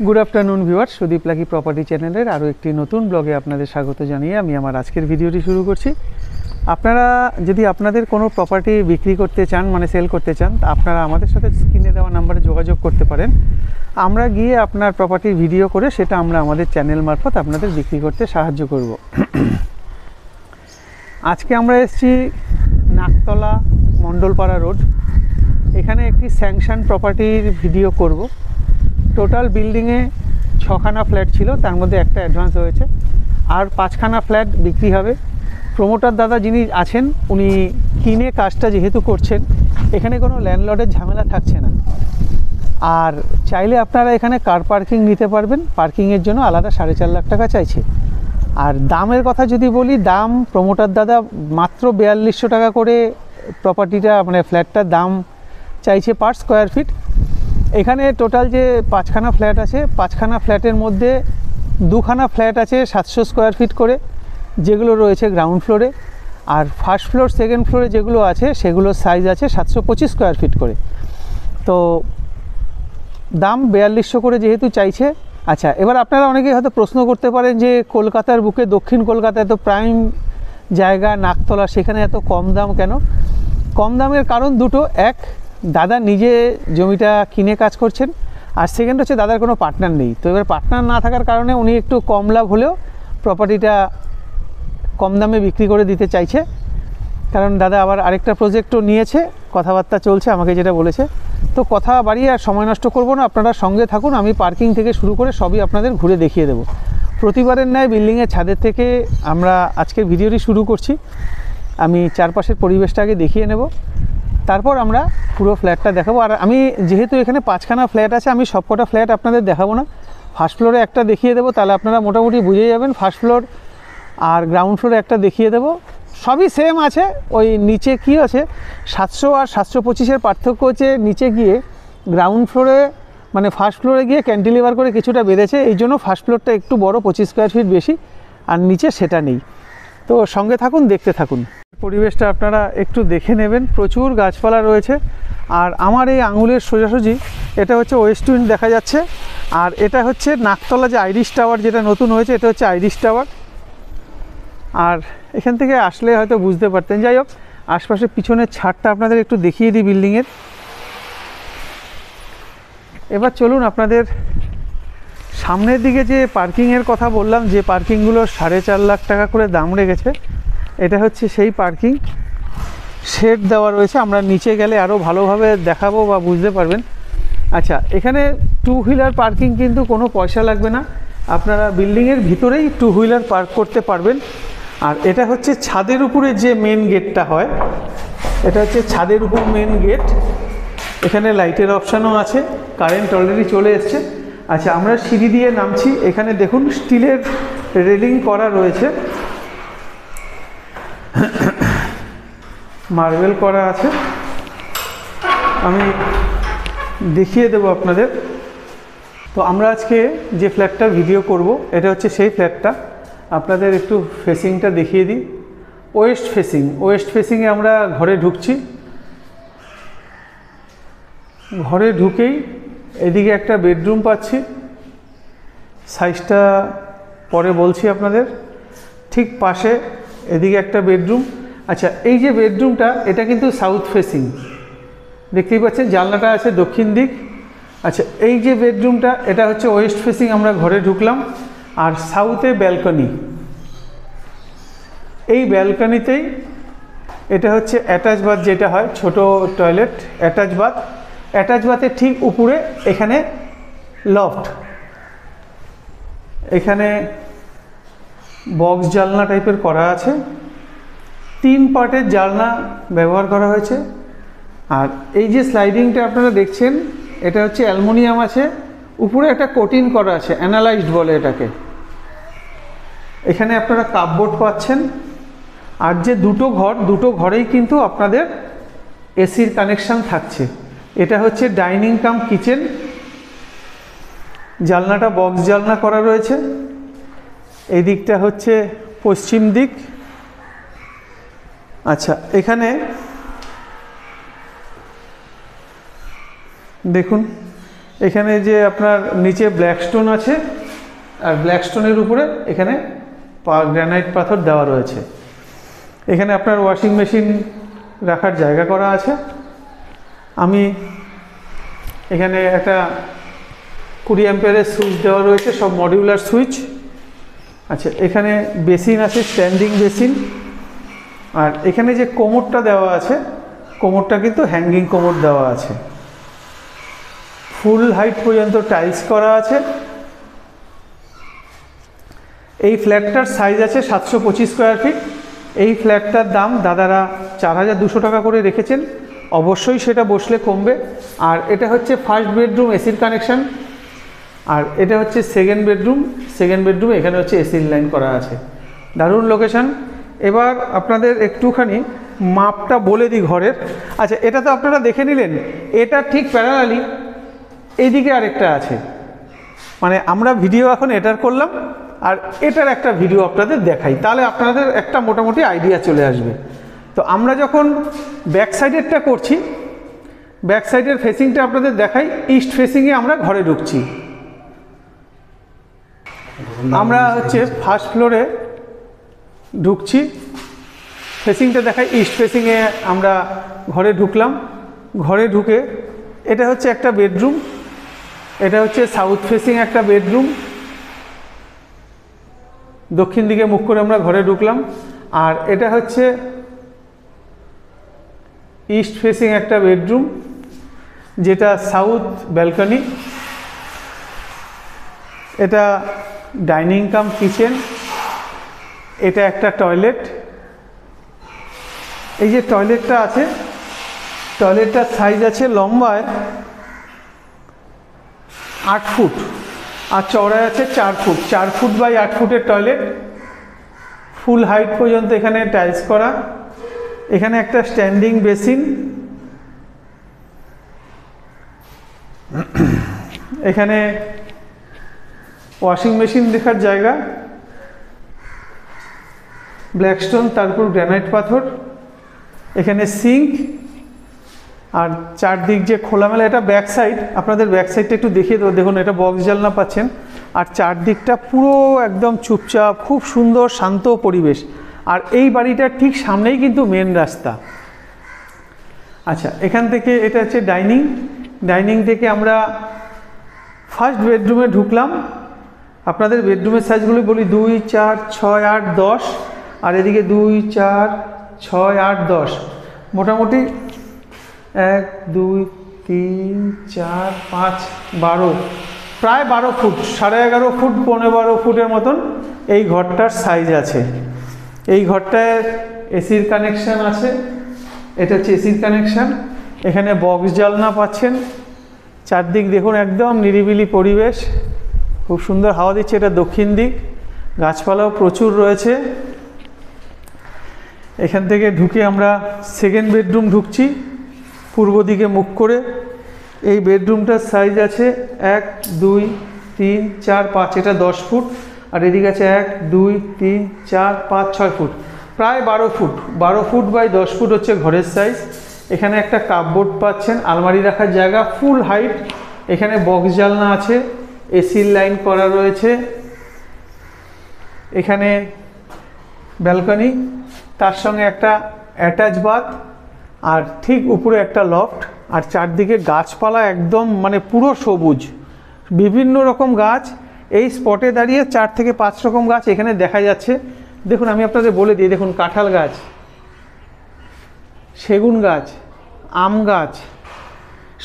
Good afternoon viewer Sudip lucky property চ্যানেলের আরও একটি নতুন ব্লগে আপনাদের স্বাগত জানিয়ে আমি আমার আজকের ভিডিওটি শুরু করছি। আপনারা যদি আপনাদের কোনো প্রপার্টি বিক্রি করতে চান, মানে সেল করতে চান, আপনারা আমাদের সাথে স্ক্রিনে দেওয়া নাম্বারে যোগাযোগ করতে পারেন। আমরা গিয়ে আপনার প্রপার্টির ভিডিও করে সেটা আমরা আমাদের চ্যানেল মারফত আপনাদের বিক্রি করতে সাহায্য করব। আজকে আমরা এসেছি নাকতলা মণ্ডলপাড়া রোড। এখানে একটি স্যাংশন প্রপার্টির ভিডিও করব। টোটাল বিল্ডিংয়ে 6খানা ফ্ল্যাট ছিল, তার মধ্যে একটা অ্যাডভান্স হয়েছে, আর 5খানা ফ্ল্যাট বিক্রি হবে। প্রমোটার দাদা যিনি আছেন উনি কিনে কাজটা যেহেতু করছেন, এখানে কোনো ল্যান্ডলর্ডের ঝামেলা থাকছে না। আর চাইলে আপনারা এখানে কার পার্কিং নিতে পারবেন, পার্কিংয়ের জন্য আলাদা 4.5 লাখ টাকা চাইছে। আর দামের কথা যদি বলি, দাম প্রমোটার দাদা মাত্র 4200 টাকা করে প্রপার্টিটা, মানে ফ্ল্যাটটার দাম চাইছে পার স্কোয়ার ফিট। এখানে টোটাল যে 5খানা ফ্ল্যাট আছে, 5খানা ফ্ল্যাটের মধ্যে 2খানা ফ্ল্যাট আছে 700 স্কোয়ার ফিট করে, যেগুলো রয়েছে গ্রাউন্ড ফ্লোরে। আর ফার্স্ট ফ্লোর সেকেন্ড ফ্লোরে যেগুলো আছে সেগুলোর সাইজ আছে 725 স্কোয়ার ফিট করে। তো দাম 4200 করে যেহেতু চাইছে। আচ্ছা, এবার আপনারা অনেকেই হয়তো প্রশ্ন করতে পারেন যে কলকাতার বুকে, দক্ষিণ কলকাতায় তো প্রাইম জায়গা নাকতলা, সেখানে এত কম দাম কেন? কম দামের কারণ দুটো। এক, দাদা নিজে জমিটা কিনে কাজ করছেন, আর সেকেন্ড হচ্ছে দাদার কোনো পার্টনার নেই। তো এবার পার্টনার না থাকার কারণে উনি একটু কম লাভ হলেও প্রপার্টিটা কম দামে বিক্রি করে দিতে চাইছে। কারণ দাদা আবার আরেকটা প্রজেক্টও নিয়েছে, কথাবার্তা চলছে, আমাকে যেটা বলেছে। তো কথা বাড়িয়ে আর সময় নষ্ট করব না, আপনারা সঙ্গে থাকুন। আমি পার্কিং থেকে শুরু করে সবই আপনাদের ঘুরে দেখিয়ে দেবো। প্রতিবারের ন্যায় বিল্ডিংয়ের ছাদের থেকে আমরা আজকের ভিডিওটি শুরু করছি। আমি চারপাশের পরিবেশটা আগে দেখিয়ে নেব, তারপর আমরা পুরো ফ্ল্যাটটা দেখাবো। আর আমি যেহেতু এখানে 5খানা ফ্ল্যাট আছে, আমি সবকটা ফ্ল্যাট আপনাদের দেখাবো না। ফার্স্ট ফ্লোরে একটা দেখিয়ে দেবো, তাহলে আপনারা মোটামুটি বুঝে যাবেন। ফার্স্ট ফ্লোর আর গ্রাউন্ড ফ্লোরে একটা দেখিয়ে দেবো, সবই সেম আছে। ওই নিচে কি আছে, 700 আর 725-এর পার্থক্য হচ্ছে নিচে গিয়ে গ্রাউন্ড ফ্লোরে, মানে ফার্স্ট ফ্লোরে গিয়ে ক্যান্টিলিভার করে কিছুটা বেড়েছে, এই জন্য ফার্স্ট ফ্লোরটা একটু বড়, 25 স্কোয়ার ফিট বেশি, আর নিচে সেটা নেই। তো সঙ্গে থাকুন, দেখতে থাকুন। পরিবেশটা আপনারা একটু দেখে নেবেন, প্রচুর গাছপালা রয়েছে। আর আমার এই আঙুলের সোজাসুজি এটা হচ্ছে ওয়েস্ট উইন্ড দেখা যাচ্ছে, আর এটা হচ্ছে নাকতলা যে আইরিশ টাওয়ার যেটা নতুন হয়েছে, এটা হচ্ছে আইরিশ টাওয়ার। আর এখান থেকে আসলে হয়তো বুঝতে পারতেন। যাই হোক, আশপাশে পিছনের ছাদটা আপনাদের একটু দেখিয়ে দিই বিল্ডিংয়ের। এবার চলুন, আপনাদের সামনের দিকে যে পার্কিংয়ের কথা বললাম, যে পার্কিংগুলো 4.5 লাখ টাকা করে দাম রেখেছে, এটা হচ্ছে সেই পার্কিং। শেড দেওয়া রয়েছে, আমরা নিচে গেলে আরও ভালোভাবে দেখাবো বা বুঝতে পারবেন। আচ্ছা, এখানে 2 হুইলার পার্কিং কিন্তু কোনো পয়সা লাগবে না, আপনারা বিল্ডিংয়ের ভিতরেই 2 হুইলার পার্ক করতে পারবেন। আর এটা হচ্ছে ছাদের উপরে যে মেন গেটটা হয়, এটা হচ্ছে ছাদের উপর মেন গেট। এখানে লাইটের অপশানও আছে, কারেন্ট অলরেডি চলে এসছে। আচ্ছা, আমরা সিঁড়ি দিয়ে নামছি। এখানে দেখুন স্টিলের রেলিং করা রয়েছে, মার্বেল করা আছে। আমি দেখিয়ে দেবো আপনাদের। তো আমরা আজকে যে ফ্ল্যাটটা ভিডিও করব, এটা হচ্ছে সেই ফ্ল্যাটটা। আপনাদের একটু ফেসিংটা দেখিয়ে দিই। ওয়েস্ট ফেসিং, ওয়েস্ট ফেসিংয়ে আমরা ঘরে ঢুকছি। ঘরে ঢুকেই এদিকে একটা বেডরুম পাচ্ছি, সাইজটা পরে বলছি আপনাদের। ঠিক পাশে এদিকে একটা বেডরুম। আচ্ছা, এই যে বেডরুমটা, এটা কিন্তু সাউথ ফেসিং, দেখতেই পাচ্ছেন, জানলাটা আছে দক্ষিণ দিক। আচ্ছা, এই যে বেডরুমটা, এটা হচ্ছে ওয়েস্ট ফেসিং। আমরা ঘরে ঢুকলাম, আর সাউথে ব্যালকনি। এই ব্যালকনিতেই এটা হচ্ছে অ্যাটাচ বাথ, যেটা হয় ছোট টয়লেট, অ্যাটাচ বাথ। অ্যাটাচ বাথের ঠিক উপরে এখানে লফট। এখানে বক্স জানলা টাইপের করা আছে, 3 পার্টের জানলা ব্যবহার করা হয়েছে। আর এই যে স্লাইডিংটা আপনারা দেখছেন, এটা হচ্ছে অ্যালুমিনিয়াম আছে, উপরে একটা কোটিং করা আছে, অ্যানালাইজড বলে এটাকে। এখানে আপনারা কাপবোর্ড পাচ্ছেন। আর যে দুটো ঘরেই কিন্তু আপনাদের এসির কানেকশান থাকছে। এটা হচ্ছে ডাইনিং কাম কিচেন। জানলাটা বক্স জানলা করা রয়েছে। এই দিকটা হচ্ছে পশ্চিম দিক। আচ্ছা, এখানে দেখুন এখানে যে আপনার নিচে ব্ল্যাক স্টোন আছে, আর ব্ল্যাক স্টোনের উপরে এখানে গ্রানাইট পাথর দেওয়া রয়েছে। এখানে আপনার ওয়াশিং মেশিন রাখার জায়গা করা আছে। আমি এখানে একটা 20 অ্যাম্পিয়ারের সুইচ দেওয়া রয়েছে, সব মডিউলার সুইচ। আচ্ছা, এখানে বেসিন আছে, স্ট্যান্ডিং বেসিন। আর এখানে যে কোমরটা দেওয়া আছে, কোমরটা কিন্তু হ্যাঙ্গিং কোমর দেওয়া আছে। ফুল হাইট পর্যন্ত টাইলস করা আছে। এই ফ্ল্যাটটার সাইজ আছে 725 স্কোয়ার ফিট। এই ফ্ল্যাটটার দাম দাদারা 4200 টাকা করে রেখেছেন। অবশ্যই সেটা বসলে কমবে। আর এটা হচ্ছে ফার্স্ট বেডরুম, এসির কানেকশান। আর এটা হচ্ছে সেকেন্ড বেডরুম। সেকেন্ড বেডরুমে এখানে হচ্ছে এসির লাইন করা আছে। দারুণ লোকেশান। এবার আপনাদের একটুখানি মাপটা বলে দিই ঘরের। আচ্ছা, এটা তো আপনারা দেখে নিলেন। এটা ঠিক প্যারালালি এইদিকে আরেকটা আছে, মানে আমরা ভিডিও এখন এটার করলাম আর এটার একটা ভিডিও আপনাদের দেখাই, তাহলে আপনাদের একটা মোটামুটি আইডিয়া চলে আসবে। তো আমরা যখন ব্যাক সাইডেরটা করছি, ব্যাক সাইডের ফেসিংটা আপনাদের দেখাই। ইস্ট ফেসিংয়ে আমরা ঘরে ঢুকছি। আমরা হচ্ছে ফার্স্ট ফ্লোরে ঢুকছি, ফেসিংটা দেখাই। ইস্ট ফেসিংয়ে আমরা ঘরে ঢুকলাম। ঘরে ঢুকে এটা হচ্ছে একটা বেডরুম, এটা হচ্ছে সাউথ ফেসিং একটা বেডরুম। দক্ষিণ দিকে মুখ করে আমরা ঘরে ঢুকলাম। আর এটা হচ্ছে ইস্ট ফেসিং একটা বেডরুম, যেটা সাউথ ব্যালকনি। এটা ডাইনিং কাম কিচেন। এটা একটা টয়লেট। এই যে টয়লেটটা আছে, টয়লেটটার সাইজ আছে লম্বায় 8 ফুট আর চওড়ায় আছে 4 ফুট। 4 ফুট বাই 8 ফুটের টয়লেট। ফুল হাইট পর্যন্ত এখানে টাইলস করা। এখানে একটা স্ট্যান্ডিং বেসিন। এখানে ওয়াশিং মেশিন রাখার জায়গা, ব্ল্যাক স্টোন, তারপর গ্রানাইট পাথর। এখানে সিঙ্ক। আর চারদিক যে খোলামেলা, এটা ব্যাক সাইড, আপনাদের ব্যাক সাইডটা একটু দেখিয়ে দেবো। দেখুন, এটা বক্স জানলা পাচ্ছেন। আর চারদিকটা পুরো একদম চুপচাপ, খুব সুন্দর শান্ত পরিবেশ। আর এই বাড়িটার ঠিক সামনেই কিন্তু মেন রাস্তা। আচ্ছা, এখান থেকে এটা হচ্ছে ডাইনিং। ডাইনিং থেকে আমরা ফার্স্ট বেডরুমে ঢুকলাম। আপনাদের বেডরুমের সাইজগুলি বলি, 2, 4, 6, 8, 10। আর এদিকে 2, 4, 6, 8, 10। মোটামুটি 1, 2, 3, 4, 5, 12, প্রায় 12 ফুট, 11.5 ফুট, 15-12 ফুটের মতন এই ঘরটার সাইজ আছে। এই ঘরটায় এসির কানেকশান আছে। এটা হচ্ছে এসির কানেকশান। এখানে বক্স জানলা পাচ্ছেন। চারদিক দেখুন, একদম নিরিবিলি পরিবেশ, খুব সুন্দর হাওয়া দিচ্ছে। এটা দক্ষিণ দিক, গাছপালাও প্রচুর রয়েছে। এখান থেকে ঢুকে আমরা সেকেন্ড বেডরুম ঢুকছি, পূর্ব দিকে মুখ করে। এই বেডরুমটার সাইজ আছে 1, 2, 3, 4, 5, এটা 10 ফুট। আর এদিকে আছে 1, 2, 3, 4, 5, 6 ফুট, প্রায় 12 ফুট। 12 ফুট বাই 10 ফুট হচ্ছে ঘরের সাইজ। এখানে একটা কাপবোর্ড পাচ্ছেন, আলমারি রাখার জায়গা, ফুল হাইট। এখানে বক্স জানলা আছে, এসির লাইন করা রয়েছে। এখানে ব্যালকনি, তার সঙ্গে একটা অ্যাটাচ বাথ, আর ঠিক উপরে একটা লফট। আর চারদিকে গাছপালা একদম মানে পুরো সবুজ, বিভিন্ন রকম গাছ। এই স্পটে দাঁড়িয়ে 4 থেকে 5 রকম গাছ এখানে দেখা যাচ্ছে। দেখুন, আমি আপনাদের বলে দিই, দেখুন, কাঁঠাল গাছ, সেগুন গাছ, আম গাছ,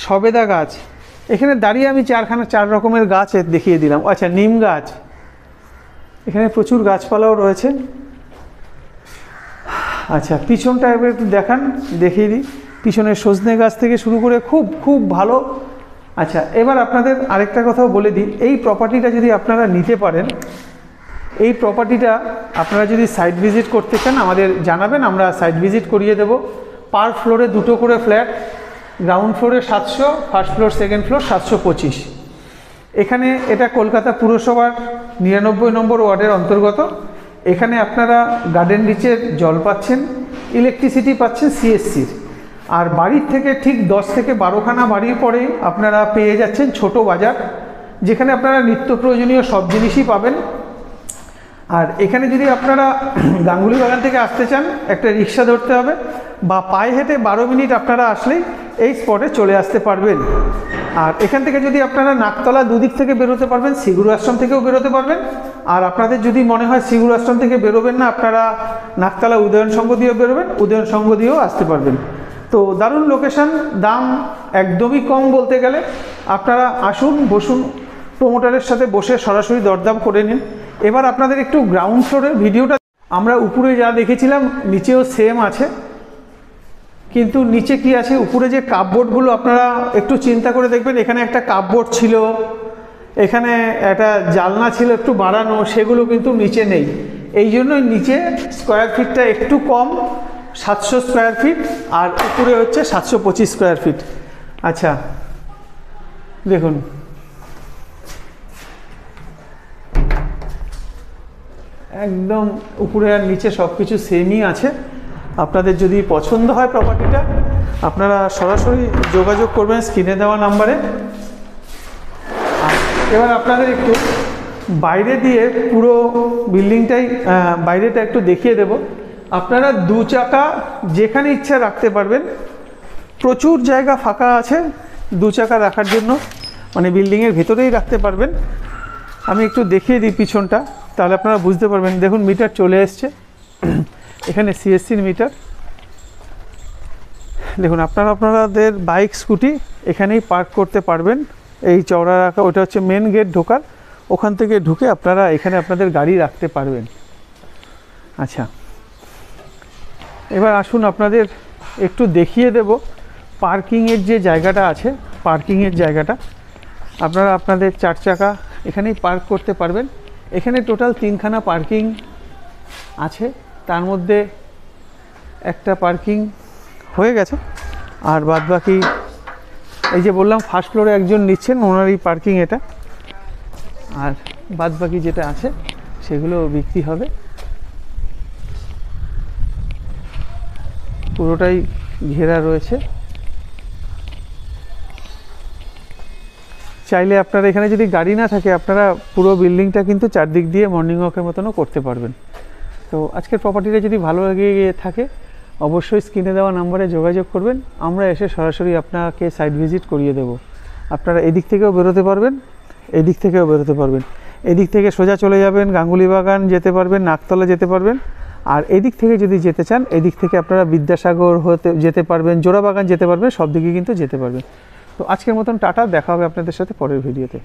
সবেদা গাছ। এখানে দাঁড়িয়ে আমি 4 রকমের গাছ দেখিয়ে দিলাম। আচ্ছা, নিম গাছ। এখানে প্রচুর গাছপালাও রয়েছে। আচ্ছা, পিছনটা এবার একটু দেখিয়ে দিই। পিছনের সজনে গাছ থেকে শুরু করে খুব খুব ভালো। আচ্ছা, এবার আপনাদের আরেকটা কথাও বলে দিই। এই প্রপার্টিটা যদি আপনারা নিতে পারেন, এই প্রপার্টিটা আপনারা যদি সাইট ভিজিট করতে চান আমাদের জানাবেন, আমরা সাইট ভিজিট করিয়ে দেব। পার ফ্লোরে 2টো করে ফ্ল্যাট। গ্রাউন্ড ফ্লোরে 700, ফার্স্ট ফ্লোর, সেকেন্ড ফ্লোর 725। এখানে এটা কলকাতা পুরসভার 99 নম্বর ওয়ার্ডের অন্তর্গত। এখানে আপনারা গার্ডেন রিচের জল পাচ্ছেন, ইলেকট্রিসিটি পাচ্ছেন সিএসসির। আর বাড়ির থেকে ঠিক 10 থেকে 12খানা বাড়ির পরেই আপনারা পেয়ে যাচ্ছেন ছোট বাজার, যেখানে আপনারা নিত্য প্রয়োজনীয় সব জিনিসই পাবেন। আর এখানে যদি আপনারা গাঙ্গুলি বাগান থেকে আসতে চান, একটা রিক্সা ধরতে হবে, বা পায়ে হেঁটে 12 মিনিট আপনারা আসলেই এই স্পটে চলে আসতে পারবেন। আর এখান থেকে যদি আপনারা নাকতলা দুদিক থেকে বেরোতে পারবেন, সিগুরু আশ্রম থেকেও বেরোতে পারবেন। আর আপনাদের যদি মনে হয় সিগুরু আশ্রম থেকে বেরোবেন না, আপনারা নাকতলা উদয়ন সংঘ দিয়েও বেরোবেন, উদয়ন সংঘ দিয়েও আসতে পারবেন। তো দারুণ লোকেশন, দাম একদমই কম বলতে গেলে। আপনারা আসুন, বসুন, প্রমোটারের সাথে বসে সরাসরি দরদাম করে নিন। এবার আপনাদের একটু গ্রাউন্ড ফ্লোরের ভিডিওটা, আমরা উপরে যা দেখেছিলাম নিচেও সেম আছে, কিন্তু নিচে কি আছে, উপরে যে কাপবোর্ডগুলো আপনারা একটু চিন্তা করে দেখবেন। এখানে একটা কাপবোর্ড ছিল, এখানে একটা জানলা ছিল একটু বাড়ানো, সেগুলো কিন্তু নিচে নেই। এই জন্যই নিচে স্কোয়ার ফিটটা একটু কম, 700 স্কোয়ার ফিট, আর উপরে হচ্ছে 725 স্কোয়ার ফিট। আচ্ছা দেখুন, একদম উপরে আর নিচে সব কিছু সেমই আছে। আপনাদের যদি পছন্দ হয় প্রপার্টিটা, আপনারা সরাসরি যোগাযোগ করবেন স্ক্রিনে দেওয়া নাম্বারে। আর এবার আপনাদের একটু বাইরে দিয়ে পুরো বিল্ডিংটাই বাইরেটা একটু দেখিয়ে দেব। আপনারা 2 চাকা যেখানে ইচ্ছা রাখতে পারবেন, প্রচুর জায়গা ফাঁকা আছে 2 চাকা রাখার জন্য, মানে বিল্ডিংয়ের ভেতরেই রাখতে পারবেন। আমি একটু দেখিয়ে দিই পিছনটা, তাহলে আপনারা বুঝতে পারবেন। দেখুন মিটার চলে এসছে, এখানে সিএসসির মিটার। দেখুন আপনাদের বাইক স্কুটি এখানেই পার্ক করতে পারবেন। এই চওড়া রাখা, ওটা হচ্ছে মেন গেট ঢোকার, ওখান থেকে ঢুকে আপনারা এখানে আপনাদের গাড়ি রাখতে পারবেন। আচ্ছা এবার আসুন আপনাদের একটু দেখিয়ে দেব পার্কিংয়ের যে জায়গাটা আছে। পার্কিংয়ের জায়গাটা আপনারা আপনাদের 4 চাকা এখানেই পার্ক করতে পারবেন। এখানে টোটাল 3খানা পার্কিং আছে, তার মধ্যে একটা পার্কিং হয়ে গেছে, আর বাদ বাকি এই যে বললাম ফার্স্ট ফ্লোরে একজন নিচ্ছেন, ওনারই পার্কিং এটা। আর বাদ বাকি যেটা আছে সেগুলো বিক্রি হবে। পুরোটাই ঘেরা রয়েছে। চাইলে আপনারা এখানে যদি গাড়ি না থাকে, আপনারা পুরো বিল্ডিংটা কিন্তু চারদিক দিয়ে মর্নিং ওয়াকের মতনও করতে পারবেন। তো আজকের প্রপার্টিটা যদি ভালো লেগে থাকে, অবশ্যই স্ক্রিনে দেওয়া নাম্বারে যোগাযোগ করবেন। আমরা এসে সরাসরি আপনাকে সাইট ভিজিট করিয়ে দেব। আপনারা এদিক থেকেও বেরোতে পারবেন, এদিক থেকেও বেরোতে পারবেন। এদিক থেকে সোজা চলে যাবেন, গাঙ্গুলি বাগান যেতে পারবেন, নাকতলা যেতে পারবেন। আর এদিক থেকে যদি যেতে চান, এদিক থেকে আপনারা বিদ্যাসাগর হতে যেতে পারবেন, জোড়া বাগান যেতে পারবেন, সব দিকে কিন্তু যেতে পারবেন। তো আজকের মতন টাটা, দেখা হবে আপনাদের সাথে পরের ভিডিওতে।